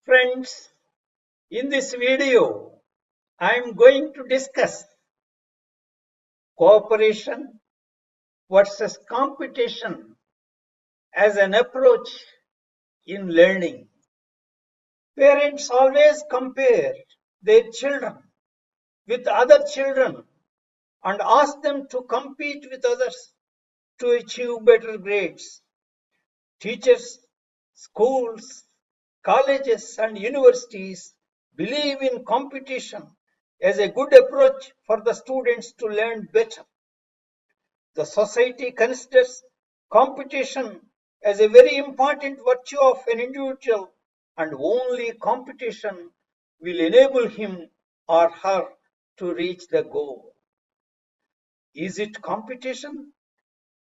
Friends, in this video, I am going to discuss cooperation versus competition as an approach in learning. Parents always compare their children with other children and ask them to compete with others to achieve better grades. Teachers, schools, colleges and universities believe in competition as a good approach for the students to learn better. The society considers competition as a very important virtue of an individual, and only competition will enable him or her to reach the goal. Is it competition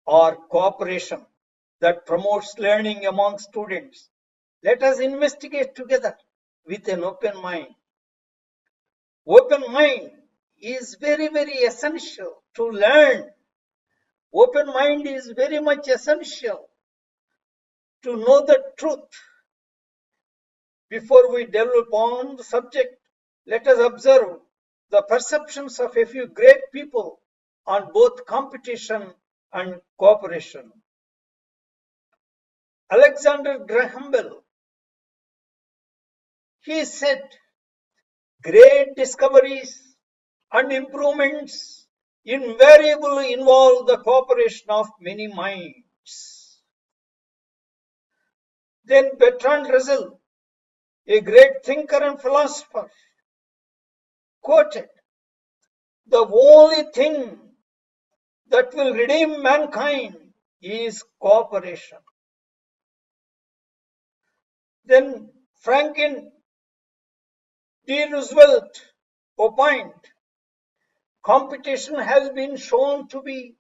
or cooperation that promotes learning among students? Let us investigate together with an open mind. Open mind is very essential to learn. Open mind is very much essential to know the truth. Before we develop on the subject, let us observe the perceptions of a few great people on both competition and cooperation. Alexander Graham Bell, he said, great discoveries and improvements invariably involve the cooperation of many minds. Then Bertrand Russell, a great thinker and philosopher, quoted, the only thing that will redeem mankind is cooperation. Then Franklin D. Roosevelt opined, competition has been shown to be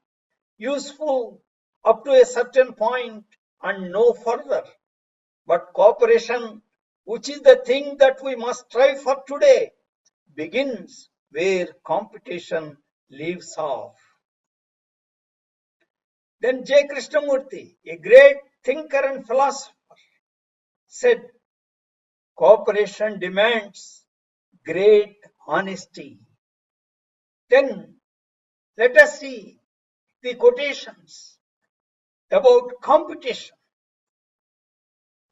useful up to a certain point and no further. But cooperation, which is the thing that we must strive for today, begins where competition leaves off. Then J. Krishnamurti, a great thinker and philosopher, said, cooperation demands great honesty. Then let us see the quotations about competition.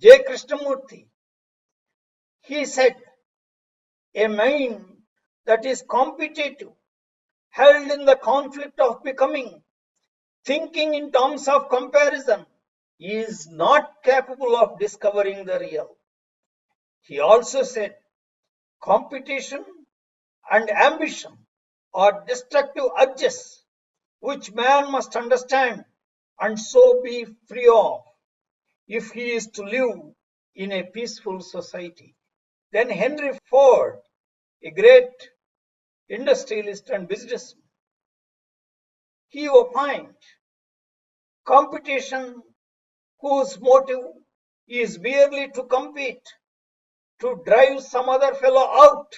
J. Krishnamurti, he said, a mind that is competitive, held in the conflict of becoming, thinking in terms of comparison, is not capable of discovering the real. He also said, competition and ambition are destructive urges which man must understand and so be free of if he is to live in a peaceful society. Then Henry Ford, a great industrialist and businessman, he opined, competition whose motive is merely to compete, to drive some other fellow out,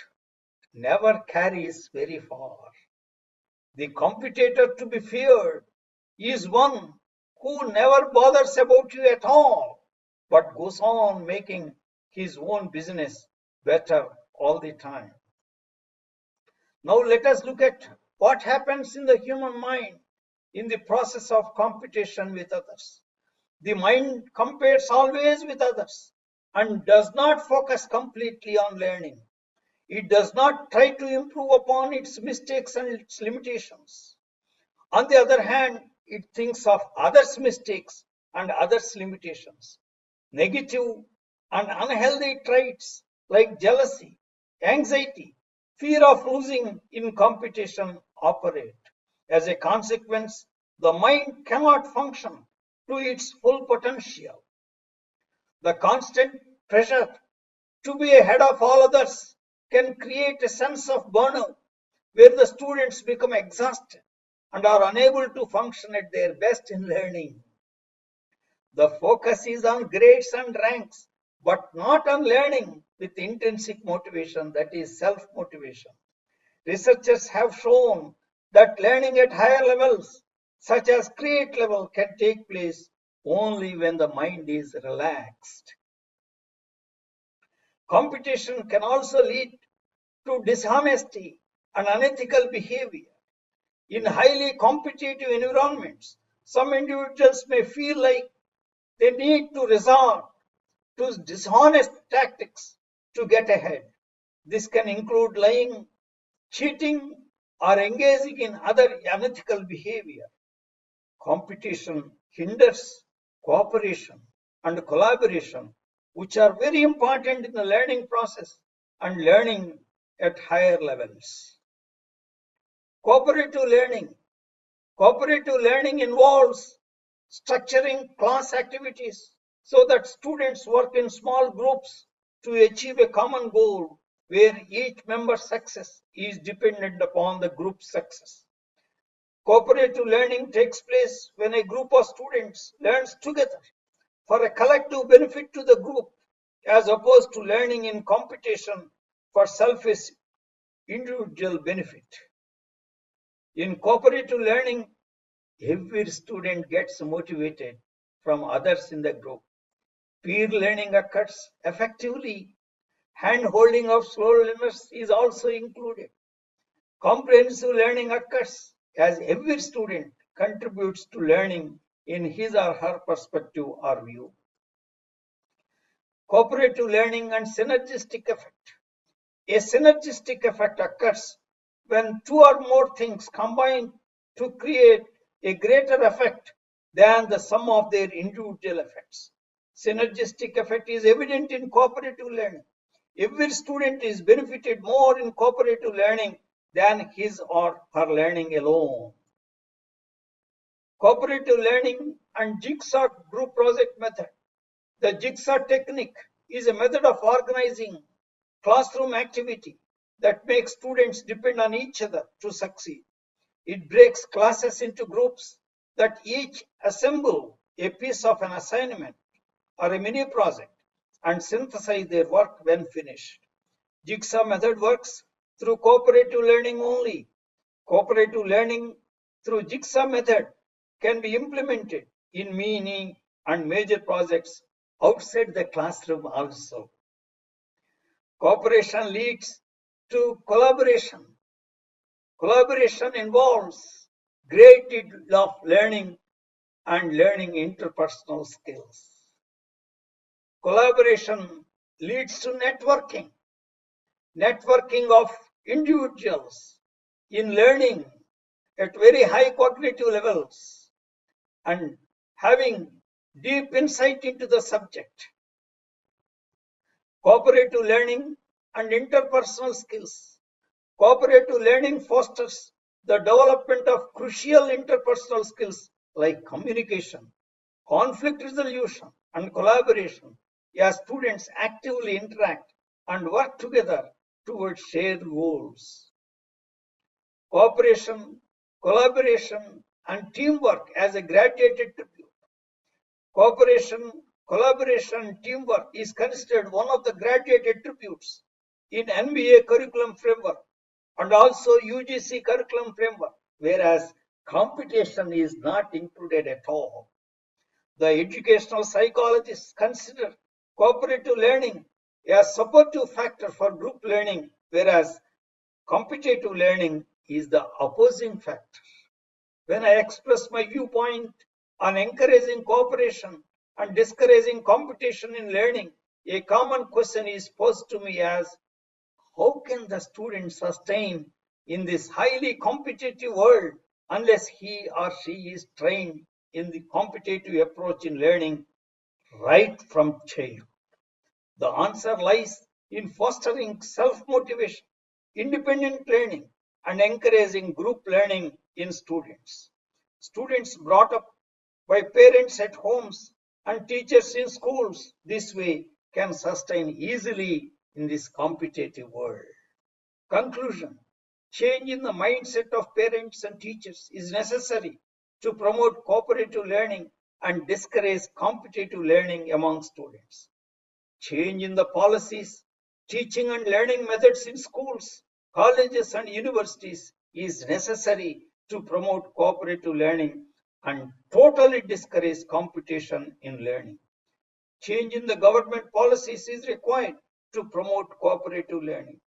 never carries very far. The competitor to be feared is one who never bothers about you at all, but goes on making his own business better all the time. Now let us look at what happens in the human mind in the process of competition with others. The mind compares always with others and does not focus completely on learning. It does not try to improve upon its mistakes and its limitations. On the other hand, it thinks of others' mistakes and others' limitations. Negative and unhealthy traits like jealousy, anxiety, fear of losing in competition operate. As a consequence, the mind cannot function to its full potential. The constant pressure to be ahead of all others can create a sense of burnout where the students become exhausted and are unable to function at their best in learning. The focus is on grades and ranks, but not on learning with intrinsic motivation, that is self-motivation. Researchers have shown that learning at higher levels, such as create level, can take place only when the mind is relaxed. Competition can also lead to dishonesty and unethical behavior. In highly competitive environments, some individuals may feel like they need to resort to dishonest tactics to get ahead. This can include lying, cheating, or engaging in other unethical behavior. Competition hinders cooperation and collaboration, which are very important in the learning process and learning at higher levels. Cooperative learning. Cooperative learning involves structuring class activities so that students work in small groups to achieve a common goal where each member's success is dependent upon the group's success. Cooperative learning takes place when a group of students learns together for a collective benefit to the group, as opposed to learning in competition for selfish individual benefit. In cooperative learning, every student gets motivated from others in the group. Peer learning occurs effectively. Hand-holding of slow learners is also included. Comprehensive learning occurs as every student contributes to learning in his or her perspective or view. Cooperative learning and synergistic effect. A synergistic effect occurs when two or more things combine to create a greater effect than the sum of their individual effects. Synergistic effect is evident in cooperative learning. Every student is benefited more in cooperative learning than his or her learning alone. Cooperative learning and jigsaw group project method. The jigsaw technique is a method of organizing classroom activity that makes students depend on each other to succeed. It breaks classes into groups that each assemble a piece of an assignment or a mini project and synthesize their work when finished. Jigsaw method works through cooperative learning only. Cooperative learning through jigsaw method can be implemented in mini and major projects outside the classroom also. Cooperation leads to collaboration. Collaboration involves great deal of learning and learning interpersonal skills. Collaboration leads to networking. Networking of individuals in learning at very high cognitive levels and having deep insight into the subject. Cooperative learning and interpersonal skills. Cooperative learning fosters the development of crucial interpersonal skills like communication, conflict resolution, and collaboration as students actively interact and work together towards shared goals. Cooperation, collaboration, and teamwork as a graduate attribute. Cooperation, collaboration, and teamwork is considered one of the graduate attributes in NBA curriculum framework and also UGC curriculum framework, whereas competition is not included at all. The educational psychologists consider cooperative learning a supportive factor for group learning, whereas competitive learning is the opposing factor. When I express my viewpoint on encouraging cooperation and discouraging competition in learning, a common question is posed to me as, how can the student sustain in this highly competitive world unless he or she is trained in the competitive approach in learning right from childhood? The answer lies in fostering self-motivation, independent learning, and encouraging group learning in students. Students brought up by parents at homes and teachers in schools this way can sustain easily in this competitive world. Conclusion. Change in the mindset of parents and teachers is necessary to promote cooperative learning and discourage competitive learning among students. Change in the policies, teaching and learning methods in schools, colleges and universities is necessary to promote cooperative learning and totally discourage competition in learning. Change in the government policies is required to promote cooperative learning.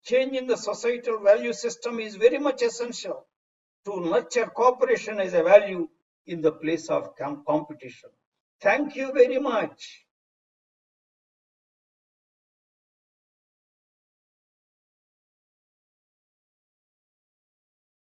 Changing the societal value system is very much essential to nurture cooperation as a value in the place of competition. Thank you very much.